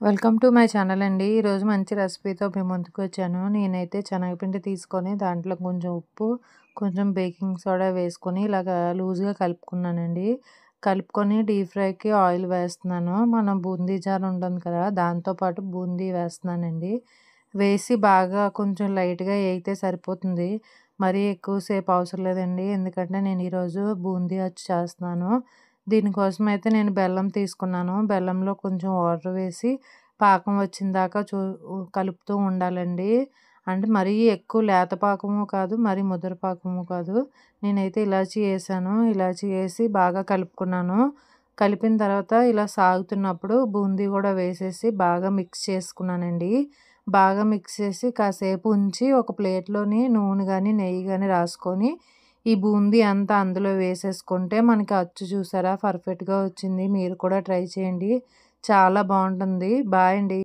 Welcome to my channel అండి. ఈరోజు మంచి రెసిపీతో మీ ముందుకు వచ్చాను. నేనైతే శనగపిండి తీసుకొని దాంట్లో కొంచెం ఉప్పు, కొంచెం బేకింగ్ సోడా వేసుకొని ఇలాగా లూజ్గా కలుపుకున్నానండి. కలుపుకొని డీప్ ఫ్రైకి ఆయిల్ వేస్తున్నాను. మనం బూందీ జార్ ఉంటుంది కదా, దాంతోపాటు బూందీ వేస్తున్నానండి. వేసి బాగా కొంచెం లైట్గా వేగితే సరిపోతుంది. మరీ ఎక్కువసేపు అవసరం లేదండి, ఎందుకంటే నేను ఈరోజు బూందీ వచ్చి చేస్తున్నాను. దీనికోసం అయితే నేను బెల్లం తీసుకున్నాను. బెల్లంలో కొంచెం వాటర్ వేసి పాకం వచ్చిన దాకా కలుపుతూ ఉండాలండి. అంటే మరీ ఎక్కువ లేత పాకము కాదు, మరీ ముద్ర పాకము కాదు. నేనైతే ఇలాచీ వేసాను. ఇలాచీ వేసి బాగా కలుపుకున్నాను. కలిపిన తర్వాత ఇలా సాగుతున్నప్పుడు బూందీ కూడా వేసేసి బాగా మిక్స్ చేసుకున్నానండి. బాగా మిక్స్ చేసి కాసేపు ఉంచి ఒక ప్లేట్లోని నూనె కానీ నెయ్యి కానీ రాసుకొని ఈ బూందీ అంతా అందులో వేసేసుకుంటే మనకి అచ్చు చూసారా పర్ఫెక్ట్గా వచ్చింది. మీరు కూడా ట్రై చేయండి, చాలా బాగుంటుంది. బాయ్ అండి.